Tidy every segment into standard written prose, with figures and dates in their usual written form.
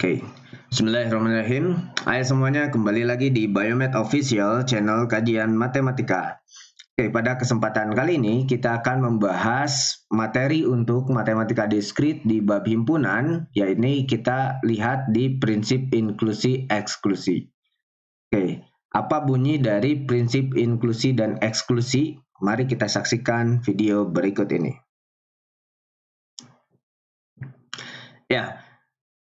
Oke, Bismillahirrahmanirrahim. Hai semuanya, kembali lagi di Biomed Official, channel kajian matematika. Oke, pada kesempatan kali ini kita akan membahas materi untuk matematika diskrit di bab himpunan, yaitu kita lihat di prinsip inklusi eksklusi. Oke, apa bunyi dari prinsip inklusi dan eksklusi? Mari kita saksikan video berikut ini. Ya,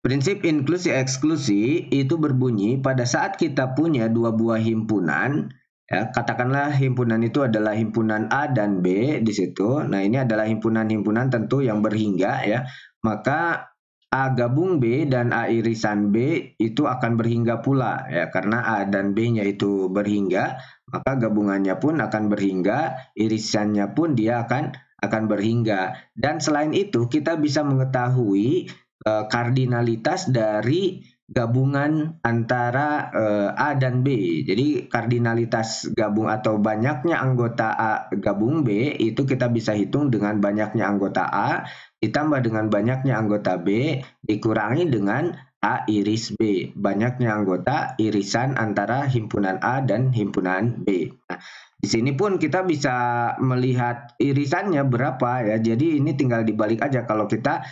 prinsip inklusi eksklusi itu berbunyi pada saat kita punya dua buah himpunan, ya, katakanlah himpunan itu adalah himpunan A dan B di situ. Nah, ini adalah himpunan-himpunan tentu yang berhingga, ya. Maka A gabung B dan A irisan B itu akan berhingga pula, ya, karena A dan B-nya itu berhingga, maka gabungannya pun akan berhingga, irisannya pun dia akan berhingga. Dan selain itu kita bisa mengetahui kardinalitas dari gabungan antara A dan B. Jadi kardinalitas gabung atau banyaknya anggota A gabung B itu kita bisa hitung dengan banyaknya anggota A ditambah dengan banyaknya anggota B dikurangi dengan A iris B. Banyaknya anggota irisan antara himpunan A dan himpunan B. Nah, di sini pun kita bisa melihat irisannya berapa, ya. Jadi ini tinggal dibalik aja. Kalau kita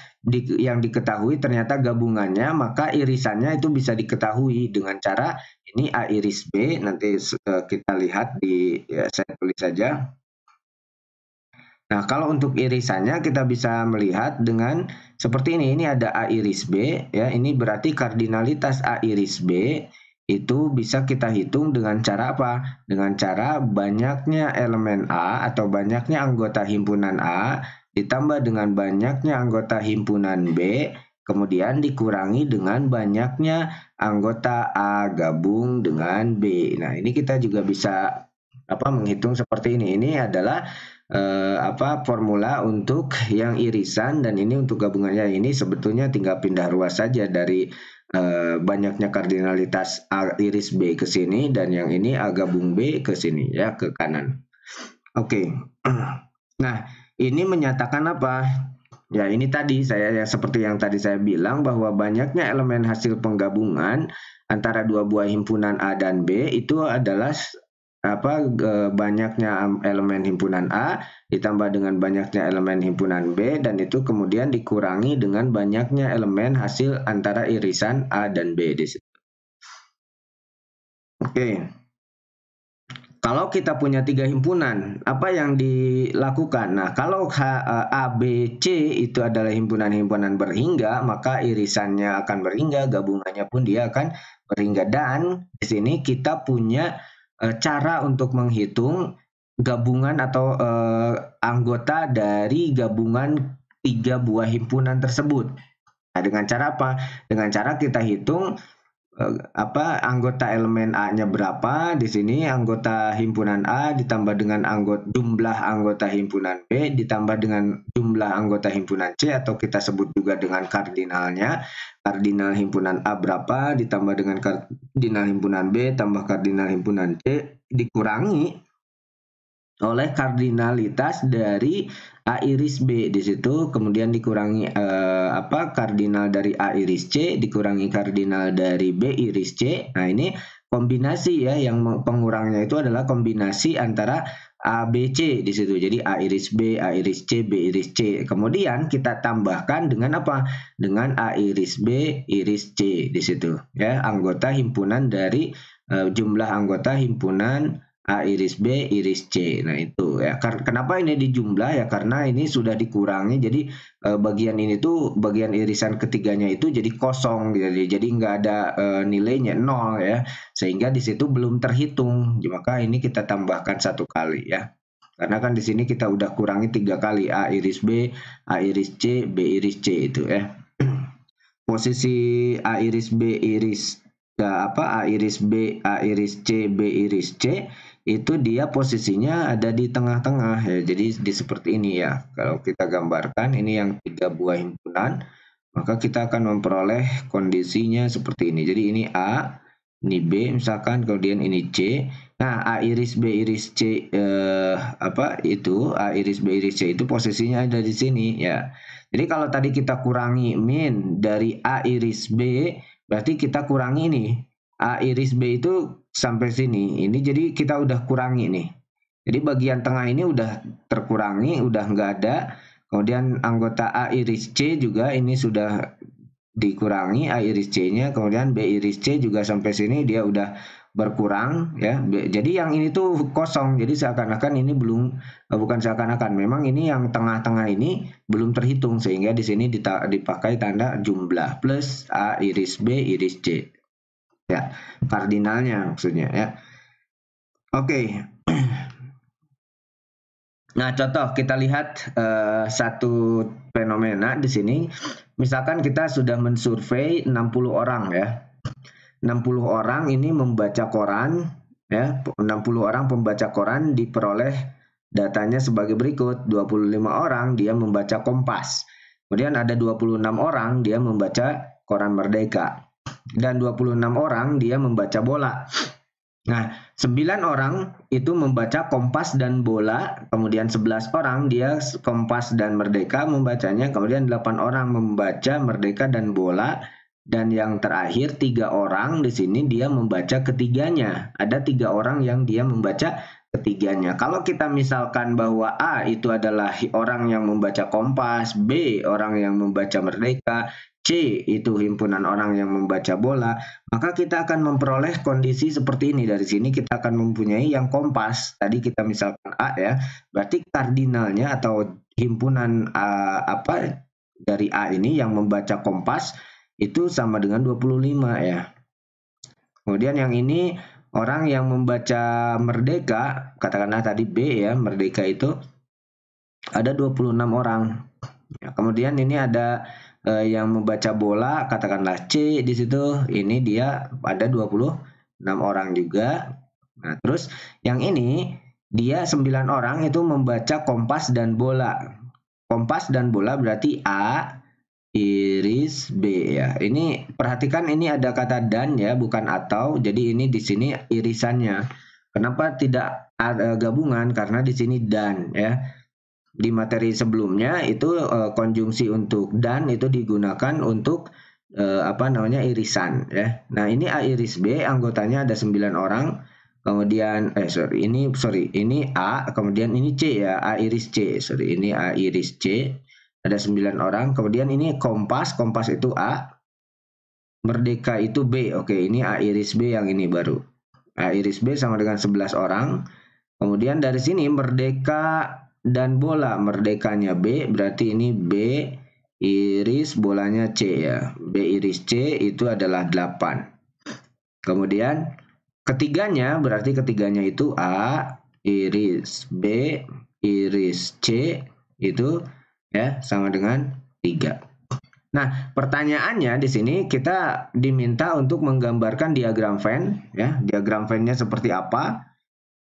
yang diketahui ternyata gabungannya, maka irisannya itu bisa diketahui dengan cara ini A iris B. Nanti kita lihat saya tulis saja. Nah, kalau untuk irisannya kita bisa melihat dengan seperti ini. Ini ada A iris B, ya. Ini berarti kardinalitas A iris B itu bisa kita hitung dengan cara apa? Dengan cara banyaknya elemen A atau banyaknya anggota himpunan A ditambah dengan banyaknya anggota himpunan B, kemudian dikurangi dengan banyaknya anggota A gabung dengan B. Nah, ini kita juga bisa menghitung seperti ini. Ini adalah formula untuk yang irisan, dan ini untuk gabungannya. Ini sebetulnya tinggal pindah ruas saja dari banyaknya kardinalitas A iris B ke sini, dan yang ini A gabung B ke sini, ya, ke kanan. Oke. Nah, ini menyatakan apa? Ya, ini tadi seperti yang tadi saya bilang, bahwa banyaknya elemen hasil penggabungan antara dua buah himpunan A dan B itu adalah banyaknya elemen himpunan A ditambah dengan banyaknya elemen himpunan B, dan itu kemudian dikurangi dengan banyaknya elemen hasil antara irisan A dan B di situ. Oke. Kalau kita punya tiga himpunan, apa yang dilakukan? Nah, kalau A, B, C itu adalah himpunan-himpunan berhingga, maka irisannya akan berhingga, gabungannya pun dia akan berhingga. Dan di sini kita punya cara untuk menghitung gabungan atau anggota dari gabungan tiga buah himpunan tersebut. Nah, dengan cara apa? Dengan cara kita hitung anggota elemen A-nya berapa. Di sini anggota himpunan A ditambah dengan jumlah anggota himpunan B ditambah dengan jumlah anggota himpunan C, atau kita sebut juga dengan kardinalnya. Kardinal himpunan A berapa ditambah dengan kardinal himpunan B tambah kardinal himpunan C dikurangi oleh kardinalitas dari A iris B di situ, kemudian dikurangi kardinal dari A iris C dikurangi kardinal dari B iris C. Nah, ini kombinasi, ya, yang pengurangnya itu adalah kombinasi antara A, B, C di situ. Jadi A iris B, A iris C, B iris C. Kemudian kita tambahkan dengan apa? Dengan A iris B, iris C di situ, ya, anggota himpunan dari jumlah anggota himpunan A iris B, iris C. Nah, itu, ya. Kenapa ini dijumlah? Ya, karena ini sudah dikurangi. Jadi bagian ini tuh, bagian irisan ketiganya itu jadi kosong. Jadi nggak ada nilainya, 0, ya. Sehingga di situ belum terhitung. Maka ini kita tambahkan 1 kali, ya. Karena kan di sini kita udah kurangi 3 kali, A iris B, A iris C, B iris C itu, ya. Posisi A iris B iris A iris B, A iris C, B iris C itu dia posisinya ada di tengah-tengah, ya. Jadi seperti ini, ya. Kalau kita gambarkan ini yang tiga buah himpunan, maka kita akan memperoleh kondisinya seperti ini. Jadi ini A, ini B misalkan, kemudian ini C. Nah, A iris B iris C A iris B iris C itu posisinya ada di sini, ya. Jadi kalau tadi kita kurangi min dari A iris B berarti kita kurangi nih. A iris B itu sampai sini. Ini jadi kita udah kurangi nih. Jadi bagian tengah ini udah terkurangi, udah nggak ada. Kemudian anggota A iris C juga ini sudah dikurangi A iris C-nya. Kemudian B iris C juga sampai sini dia udah berkurang ya. Jadi yang ini tuh kosong. Jadi seakan-akan ini belum, bukan seakan-akan, memang ini yang tengah-tengah ini belum terhitung, sehingga di sini dipakai tanda jumlah plus A iris B iris C. Ya, kardinalnya maksudnya ya. Oke. Nah, contoh kita lihat satu fenomena di sini. Misalkan kita sudah mensurvei 60 orang ya. 60 orang ini membaca koran ya. 60 orang pembaca koran diperoleh datanya sebagai berikut. 25 orang dia membaca Kompas. Kemudian ada 26 orang dia membaca koran Merdeka. Dan 26 orang dia membaca Bola. Nah, 9 orang itu membaca Kompas dan Bola, kemudian 11 orang dia Kompas dan Merdeka membacanya, kemudian 8 orang membaca Merdeka dan Bola, dan yang terakhir 3 orang di sini dia membaca ketiganya. Ada 3 orang yang dia membaca ketiganya. Kalau kita misalkan bahwa A itu adalah orang yang membaca Kompas, B orang yang membaca Merdeka, C itu himpunan orang yang membaca Bola, maka kita akan memperoleh kondisi seperti ini. Dari sini kita akan mempunyai yang Kompas. Tadi kita misalkan A ya, berarti kardinalnya atau himpunan dari A ini yang membaca Kompas itu sama dengan 25 ya. Kemudian yang ini orang yang membaca Merdeka, katakanlah tadi B ya, Merdeka itu ada 26 orang. Ya, kemudian ini ada yang membaca Bola, katakanlah C di situ, ini dia ada 26 orang juga. Nah, terus yang ini dia 9 orang itu membaca Kompas dan Bola. Kompas dan Bola berarti A iris B ya. Ini perhatikan, ini ada kata dan ya, bukan atau. Jadi ini di sini irisannya. Kenapa tidak ada gabungan? Karena di sini dan ya. Di materi sebelumnya itu konjungsi untuk dan itu digunakan untuk irisan ya. Nah, ini A iris B anggotanya ada 9 orang. Kemudian ini A, kemudian ini C ya, A iris C. Ini A iris C. Ada 9 orang. Kemudian ini Kompas itu A. Merdeka itu B. Oke, ini A iris B yang ini baru. A iris B sama dengan 11 orang. Kemudian dari sini Merdeka dan Bola, Merdekanya B, berarti ini B iris bolanya C ya. B iris C itu adalah 8. Kemudian ketiganya, berarti ketiganya itu A iris B iris C itu ya sama dengan 3. Nah, pertanyaannya di sini kita diminta untuk menggambarkan diagram Venn ya. Diagram Venn-nya seperti apa?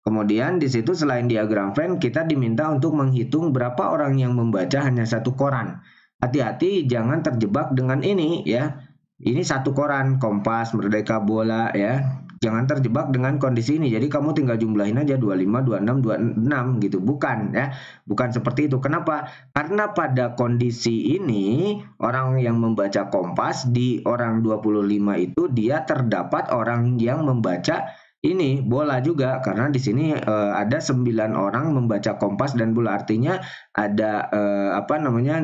Kemudian di situ selain diagram Venn, kita diminta untuk menghitung berapa orang yang membaca hanya satu koran. Hati-hati jangan terjebak dengan ini ya. Ini satu koran, Kompas, Merdeka, Bola ya. Jangan terjebak dengan kondisi ini. Jadi kamu tinggal jumlahin aja 25, 26, 26 gitu. Bukan ya. Bukan seperti itu. Kenapa? Karena pada kondisi ini orang yang membaca Kompas di orang 25 itu dia terdapat orang yang membaca ini Bola juga, karena di sini ada 9 orang membaca Kompas dan Bola, artinya ada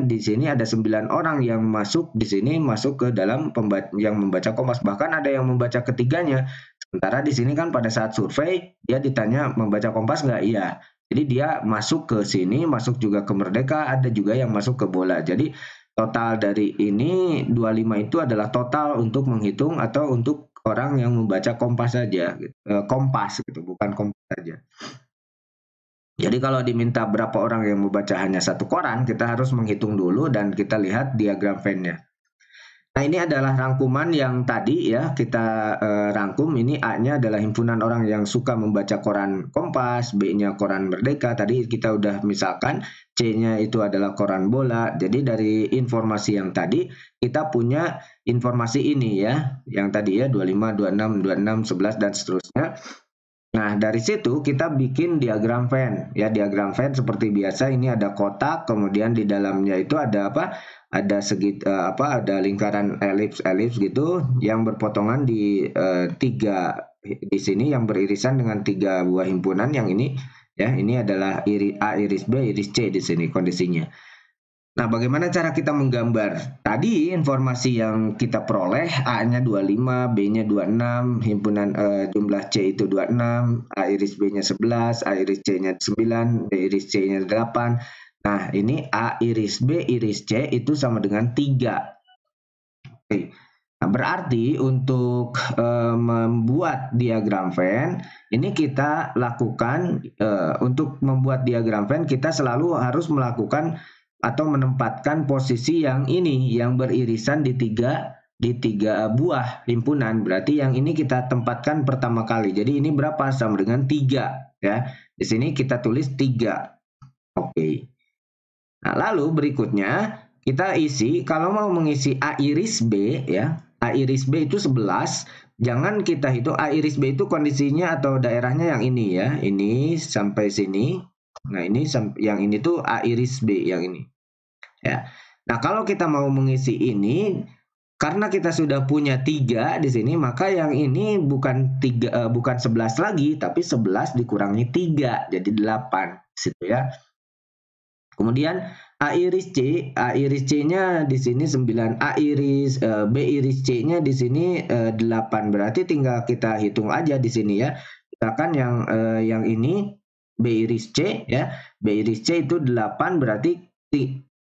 di sini ada 9 orang yang masuk di sini masuk ke dalam yang membaca Kompas, bahkan ada yang membaca ketiganya. Sementara di sini kan pada saat survei dia ditanya membaca Kompas nggak? Iya. Jadi dia masuk ke sini, masuk juga ke Merdeka, ada juga yang masuk ke Bola. Jadi total dari ini 25 itu adalah total untuk menghitung atau untuk orang yang membaca Kompas saja, Kompas gitu, bukan Kompas saja. Jadi kalau diminta berapa orang yang membaca hanya satu koran, kita harus menghitung dulu dan kita lihat diagram Venn-nya. Nah, ini adalah rangkuman yang tadi ya kita rangkum. Ini A-nya adalah himpunan orang yang suka membaca koran Kompas, B-nya koran Merdeka. Tadi kita udah misalkan C-nya itu adalah koran Bola. Jadi dari informasi yang tadi kita punya informasi ini ya, yang tadi ya 25, 26, 26, 11 dan seterusnya. Nah, dari situ kita bikin diagram Venn. Ya, diagram Venn seperti biasa, ini ada kotak, kemudian di dalamnya itu ada apa? ada ada lingkaran elips gitu yang berpotongan di tiga di sini yang beririsan dengan 3 buah himpunan yang ini ya. Ini adalah A iris B iris C di sini kondisinya. Nah, bagaimana cara kita menggambar? Tadi informasi yang kita peroleh, A-nya 25, B-nya 26, himpunan jumlah C itu 26, A iris B-nya 11, A iris C-nya 9, B iris C-nya 8. Nah, ini A iris B iris C itu sama dengan 3. Oke. Nah, berarti untuk membuat diagram Venn, ini kita lakukan untuk membuat diagram Venn kita selalu harus melakukan atau menempatkan posisi yang ini yang beririsan di tiga buah himpunan. Berarti yang ini kita tempatkan pertama kali. Jadi ini berapa? Sama dengan 3 ya. Di sini kita tulis 3. Oke. Nah, lalu berikutnya kita isi, kalau mau mengisi A iris B ya. A iris B itu 11. Jangan kita hitung A iris B itu kondisinya atau daerahnya yang ini ya. Ini sampai sini. Nah, ini yang ini tuh A iris B yang ini. Ya. Nah, kalau kita mau mengisi ini, karena kita sudah punya 3 di sini, maka yang ini bukan 11 lagi, tapi 11 dikurangi 3, jadi 8 situ ya. Kemudian A iris C-nya di sini 9, B iris C-nya di sini 8. Berarti tinggal kita hitung aja di sini ya. Misalkan yang ini B iris C ya. B iris C itu 8, berarti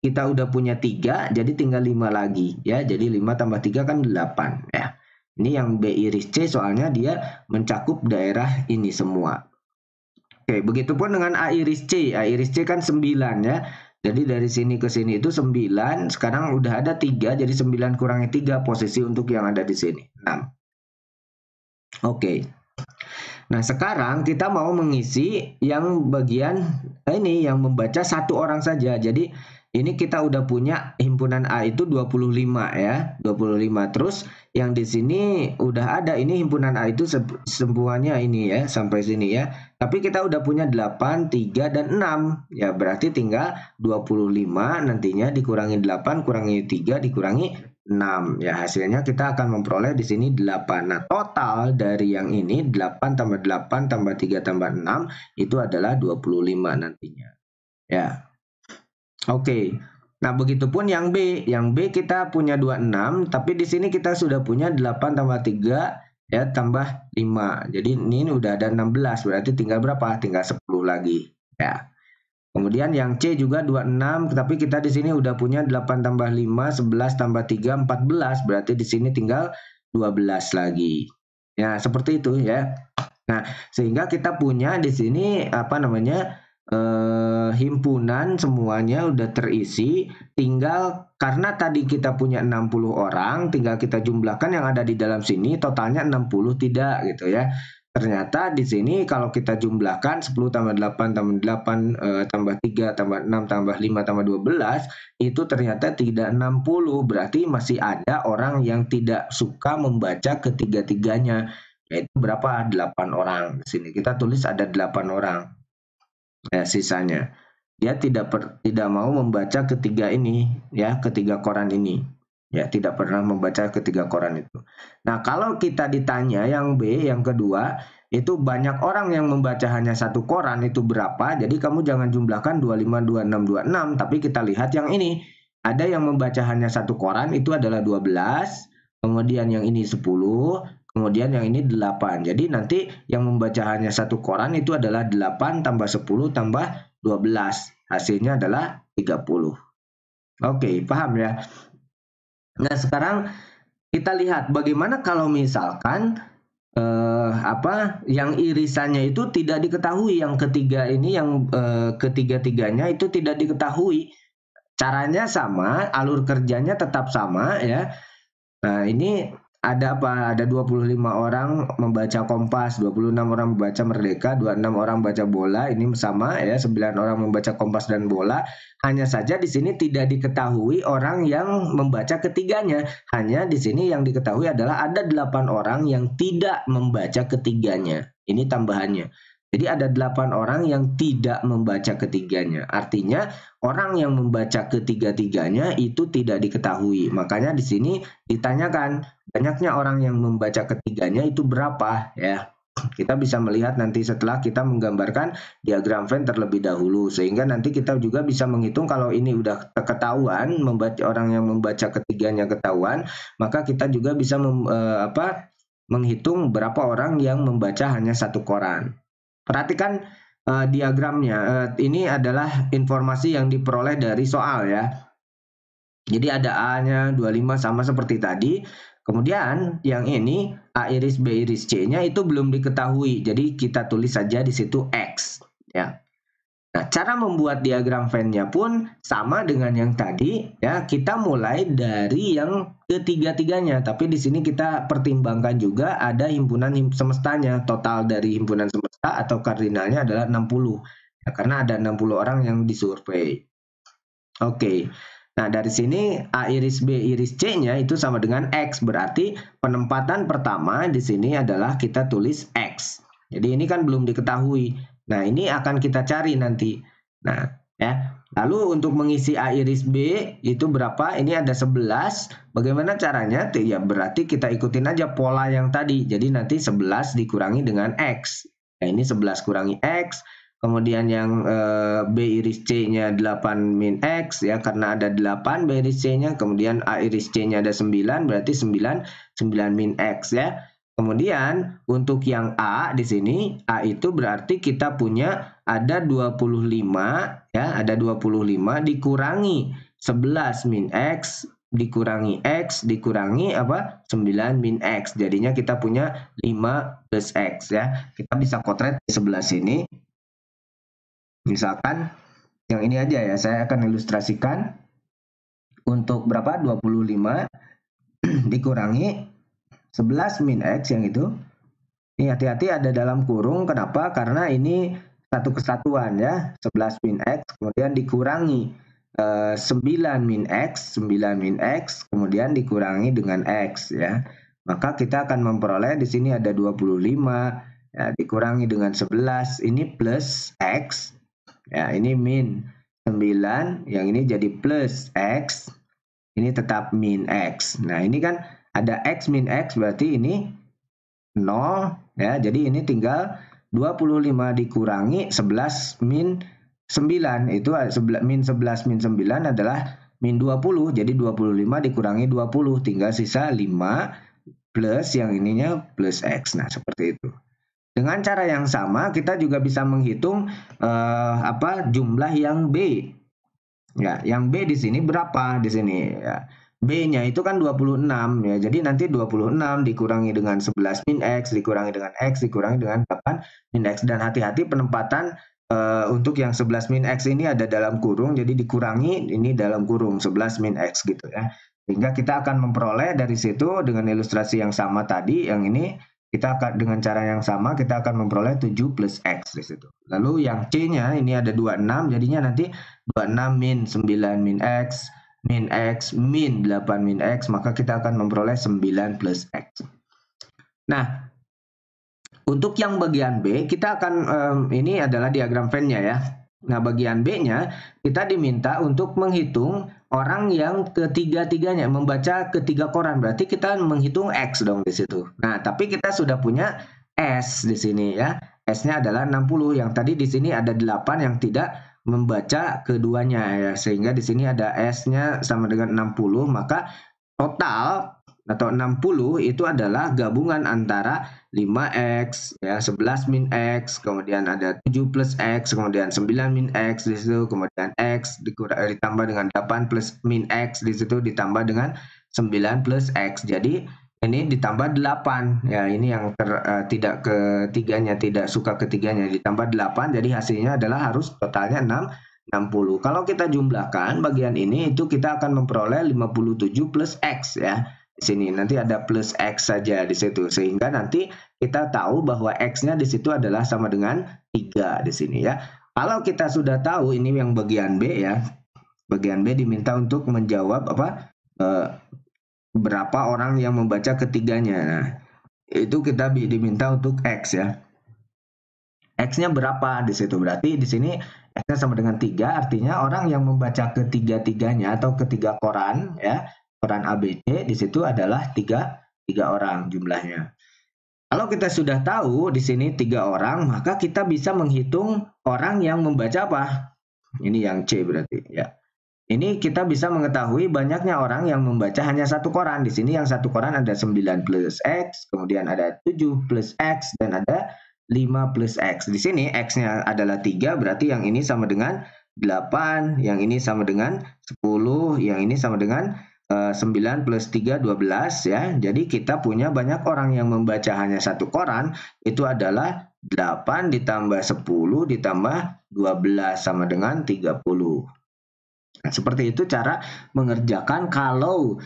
kita udah punya 3, jadi tinggal 5 lagi ya. Jadi 5 tambah 3 kan 8 ya. Ini yang B iris C soalnya dia mencakup daerah ini semua. Oke, begitupun dengan A iris C. A iris C kan 9 ya. Jadi dari sini ke sini itu 9. Sekarang udah ada 3, jadi 9 kurangi 3 posisi untuk yang ada di sini. 6. Oke. Nah, sekarang kita mau mengisi yang bagian ini yang membaca 1 orang saja. Jadi ini kita udah punya himpunan A itu 25 ya. 25. Terus yang di sini udah ada, ini himpunan A itu semuanya ini ya, sampai sini ya. Tapi kita udah punya 8, 3, dan 6. Ya, berarti tinggal 25 nantinya dikurangi 8, kurangi 3, dikurangi 6. Ya, hasilnya kita akan memperoleh di sini 8. Nah, total dari yang ini 8 tambah 8 tambah 3 tambah 6 itu adalah 25 nantinya. Ya. Oke. Nah, begitupun yang B. Yang B kita punya 26, tapi di sini kita sudah punya 8 tambah 3 ya tambah 5. Jadi ini udah ada 16, berarti tinggal berapa? Tinggal 10 lagi ya. Kemudian yang C juga 26, tapi kita di sini udah punya 8 tambah 5, 11 tambah 3, 14, berarti di sini tinggal 12 lagi. Ya, seperti itu ya. Nah, sehingga kita punya di sini himpunan semuanya udah terisi, tinggal karena tadi kita punya 60 orang, tinggal kita jumlahkan yang ada di dalam sini, totalnya 60 tidak gitu ya. Ternyata di sini kalau kita jumlahkan 10 tambah 8 tambah 8 tambah 3 tambah 6 tambah 5 tambah 12 itu ternyata tidak 60, berarti masih ada orang yang tidak suka membaca ketiga-tiganya, yaitu berapa? 8 orang. Di sini kita tulis ada 8 orang. Ya, sisanya dia tidak mau membaca ketiga ini ya, ketiga koran ini ya, tidak pernah membaca ketiga koran itu. Nah, kalau kita ditanya yang B, yang kedua itu banyak orang yang membaca hanya 1 koran, itu berapa? Jadi kamu jangan jumlahkan 25 26 26, tapi kita lihat yang ini ada yang membaca hanya 1 koran, itu adalah 12, kemudian yang ini 10, kemudian yang ini 8. Jadi nanti yang membaca hanya 1 koran itu adalah 8 tambah 10 tambah 12. Hasilnya adalah 30. Oke, paham ya? Nah, sekarang kita lihat bagaimana kalau misalkan yang irisannya itu tidak diketahui, yang ketiga ini, yang ketiga-tiganya itu tidak diketahui. Caranya sama, alur kerjanya tetap sama ya. Nah, ini ada apa? Ada 25 orang membaca Kompas, 26 orang membaca Merdeka, 26 orang membaca Bola. Ini sama ya, 9 orang membaca Kompas dan Bola. Hanya saja di sini tidak diketahui orang yang membaca ketiganya. Hanya di sini yang diketahui adalah ada 8 orang yang tidak membaca ketiganya. Ini tambahannya. Jadi ada 8 orang yang tidak membaca ketiganya. Artinya orang yang membaca ketiga-tiganya itu tidak diketahui. Makanya di sini ditanyakan banyaknya orang yang membaca ketiganya itu berapa ya. Kita bisa melihat nanti setelah kita menggambarkan diagram Venn terlebih dahulu, sehingga nanti kita juga bisa menghitung kalau ini udah ketahuan orang yang membaca ketiganya ketahuan, maka kita juga bisa menghitung berapa orang yang membaca hanya satu koran. Perhatikan diagramnya. Ini adalah informasi yang diperoleh dari soal ya. Jadi ada A-nya 25 sama seperti tadi. Kemudian yang ini A iris B iris C-nya itu belum diketahui. Jadi kita tulis saja di situ X ya. Nah, cara membuat diagram Venn-nya pun sama dengan yang tadi ya. Kita mulai dari yang ketiga-tiganya, tapi di sini kita pertimbangkan juga ada himpunan semestanya. Total dari himpunan semesta atau kardinalnya adalah 60. Ya, karena ada 60 orang yang disurvei. Oke. Nah, dari sini A iris B iris C-nya itu sama dengan X. Berarti penempatan pertama di sini adalah kita tulis X. Jadi ini kan belum diketahui. Nah, ini akan kita cari nanti. Nah, ya. Lalu untuk mengisi A iris B itu berapa? Ini ada 11. Bagaimana caranya? Ya, berarti kita ikutin aja pola yang tadi. Jadi nanti 11 dikurangi dengan X. Nah, ini 11 kurangi X. Kemudian yang B iris C-nya 8 min X ya, karena ada 8 B iris C-nya. Kemudian A iris C-nya ada 9, berarti 9 min X ya. Kemudian untuk yang A di sini, A itu berarti kita punya ada 25 ya, ada 25 dikurangi 11 min X dikurangi X dikurangi apa? 9 min X. Jadinya kita punya 5 plus X ya. Kita bisa kotret di sebelah sini. Misalkan yang ini aja ya, saya akan ilustrasikan untuk berapa? 25 dikurangi 11 min X yang itu. Ini hati-hati ada dalam kurung. Kenapa? Karena ini satu kesatuan ya. 11 min X kemudian dikurangi 9 min X, 9 min X kemudian dikurangi dengan X ya. Maka kita akan memperoleh di sini ada 25 ya, dikurangi dengan 11 ini plus X. Ya, ini min 9, yang ini jadi plus X. Ini tetap min X. Nah, ini kan ada X min X berarti ini 0 ya. Jadi ini tinggal 25 dikurangi 11 min 9 itu min 11 min 9 adalah min 20. Jadi 25 dikurangi 20 tinggal sisa 5 plus yang ininya plus X. Nah, seperti itu. Dengan cara yang sama kita juga bisa menghitung jumlah yang B. Ya, yang B di sini berapa di sini ya. B-nya itu kan 26 ya. Jadi nanti 26 dikurangi dengan 11 min X dikurangi dengan X dikurangi dengan 8 min X. Dan hati-hati penempatan untuk yang 11 min X ini ada dalam kurung. Jadi dikurangi ini dalam kurung 11 min X gitu ya. Sehingga kita akan memperoleh dari situ dengan ilustrasi yang sama tadi. Yang ini kita akan dengan cara yang sama kita akan memperoleh 7 plus X di situ. Lalu yang C-nya ini ada 26. Jadinya nanti 26 min 9 min X min X min 8 min X, maka kita akan memperoleh 9 plus X. Nah, untuk yang bagian B, kita akan, ini adalah diagram Venn-nya ya. Nah, bagian B-nya, kita diminta untuk menghitung orang yang ketiga-tiganya, membaca ketiga koran. Berarti kita menghitung X dong di situ. Nah, tapi kita sudah punya S di sini ya. S-nya adalah 60, yang tadi di sini ada 8 yang tidak membaca keduanya ya, sehingga di sini ada S-nya sama dengan 60, maka total atau 60 itu adalah gabungan antara 5X ya, 11 min X, kemudian ada 7 plus X, kemudian 9 min X di situ, kemudian X ditambah dengan 8 plus min X di situ ditambah dengan 9 plus X. Jadi ini ditambah 8 ya, ini yang tidak ketiganya, tidak suka ketiganya, ditambah 8, jadi hasilnya adalah harus totalnya 60. Kalau kita jumlahkan bagian ini itu kita akan memperoleh 57 plus X ya. Di sini nanti ada plus X saja di situ, sehingga nanti kita tahu bahwa X-nya di situ adalah sama dengan 3 di sini ya. Kalau kita sudah tahu ini yang bagian B ya. Bagian B diminta untuk menjawab berapa orang yang membaca ketiganya. Nah, itu kita diminta untuk X ya. X-nya berapa di situ. Berarti di sini X-nya sama dengan 3, artinya orang yang membaca ketiga-tiganya atau ketiga koran ya, koran ABC di situ adalah tiga orang jumlahnya. Kalau kita sudah tahu di sini 3 orang, maka kita bisa menghitung orang yang membaca apa? Ini yang C berarti ya. Ini kita bisa mengetahui banyaknya orang yang membaca hanya satu koran. Di sini yang satu koran ada 9 plus X, kemudian ada 7 plus X, dan ada 5 plus X. Di sini X-nya adalah 3, berarti yang ini sama dengan 8, yang ini sama dengan 10, yang ini sama dengan 9 plus 3, 12 ya. Jadi kita punya banyak orang yang membaca hanya satu koran, itu adalah 8 ditambah 10 ditambah 12 sama dengan 30. Nah, seperti itu cara mengerjakan kalau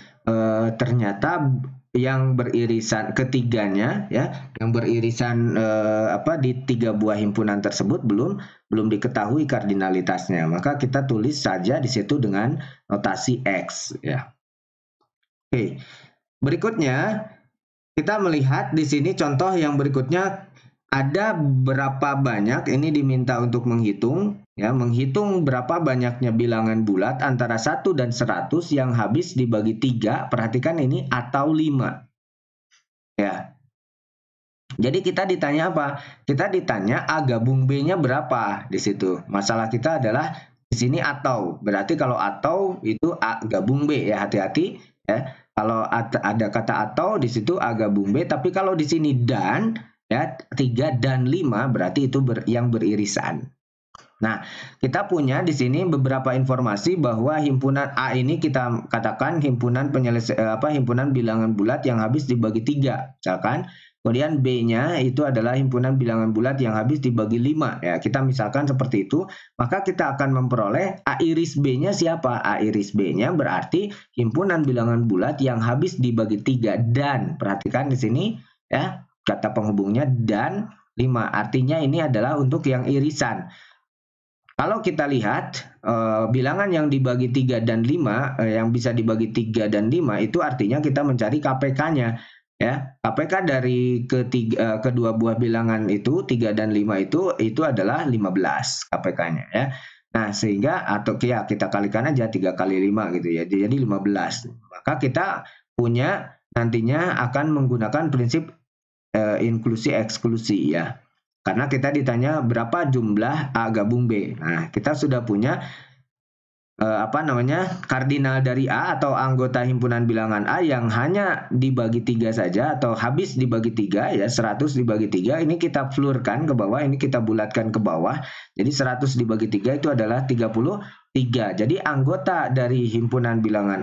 ternyata yang beririsan ketiganya ya, yang beririsan di 3 buah himpunan tersebut belum diketahui kardinalitasnya. Maka kita tulis saja di situ dengan notasi X ya. Oke. Berikutnya kita melihat di sini contoh yang berikutnya. Ada berapa banyak, ini diminta untuk menghitung ya, menghitung berapa banyaknya bilangan bulat antara 1 dan 100 yang habis dibagi 3. Perhatikan ini atau 5. Ya. Jadi kita ditanya apa? Kita ditanya A gabung B-nya berapa di situ. Masalah kita adalah di sini atau. Berarti kalau atau itu A gabung B ya, hati-hati ya. Kalau ada kata atau di situ A gabung B, tapi kalau di sini dan ya 3 dan 5 berarti itu yang beririsan. Nah, kita punya di sini beberapa informasi bahwa himpunan A ini kita katakan himpunan himpunan bilangan bulat yang habis dibagi 3, misalkan. Kemudian B-nya itu adalah himpunan bilangan bulat yang habis dibagi 5 ya. Kita misalkan seperti itu, maka kita akan memperoleh A iris B-nya siapa? A iris B-nya berarti himpunan bilangan bulat yang habis dibagi 3 dan perhatikan di sini ya. Kata penghubungnya dan 5. Artinya ini adalah untuk yang irisan. Kalau kita lihat bilangan yang dibagi 3 dan 5, yang bisa dibagi 3 dan 5 itu artinya kita mencari KPK-nya. Ya, KPK dari kedua buah bilangan itu 3 dan 5 itu adalah 15 KPK-nya ya. Nah, sehingga atau ya kita kalikan aja 3 kali 5 gitu ya. Jadi 15. Maka kita punya nantinya akan menggunakan prinsip inklusi eksklusi ya. Karena kita ditanya berapa jumlah A gabung B. Nah, kita sudah punya kardinal dari A atau anggota himpunan bilangan A yang hanya dibagi 3 saja atau habis dibagi 3 ya, 100 dibagi 3. Ini kita flurkan ke bawah, ini kita bulatkan ke bawah. Jadi 100 dibagi 3 itu adalah 33. Jadi anggota dari himpunan bilangan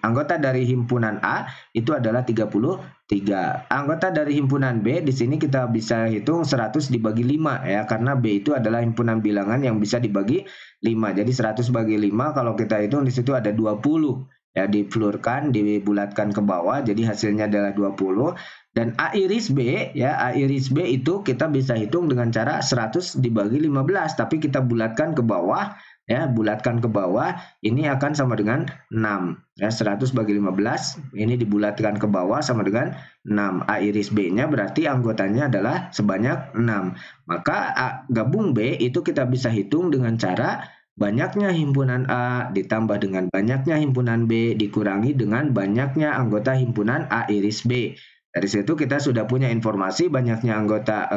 anggota dari himpunan A itu adalah 33. Anggota dari himpunan B di sini kita bisa hitung 100 dibagi 5 ya, karena B itu adalah himpunan bilangan yang bisa dibagi 5. Jadi 100 bagi 5 kalau kita hitung di situ ada 20. Ya, diflurkan, dibulatkan ke bawah, jadi hasilnya adalah 20. Dan A iris B ya, A iris B itu kita bisa hitung dengan cara 100 dibagi 15, tapi kita bulatkan ke bawah. Ya, bulatkan ke bawah, ini akan sama dengan 6. Ya, 100 bagi 15, ini dibulatkan ke bawah sama dengan 6. A iris B-nya berarti anggotanya adalah sebanyak 6. Maka A gabung B itu kita bisa hitung dengan cara banyaknya himpunan A ditambah dengan banyaknya himpunan B dikurangi dengan banyaknya anggota himpunan A iris B. Dari situ kita sudah punya informasi banyaknya anggota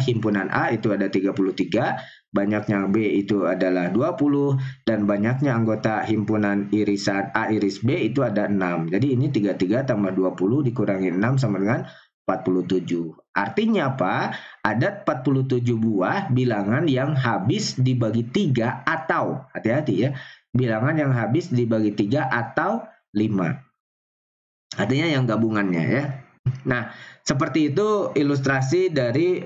himpunan A itu ada 33. Banyaknya B itu adalah 20 dan banyaknya anggota himpunan irisan A iris B itu ada 6. Jadi ini 33 tambah 20 dikurangi 6 sama dengan 47. Artinya apa? Ada 47 buah bilangan yang habis dibagi 3 atau, hati-hati ya, bilangan yang habis dibagi 3 atau 5. Artinya yang gabungannya ya. Nah, seperti itu ilustrasi dari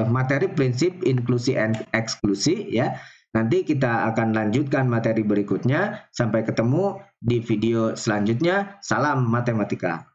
materi prinsip inklusi dan eksklusi ya. Nanti kita akan lanjutkan materi berikutnya. Sampai ketemu di video selanjutnya. Salam matematika.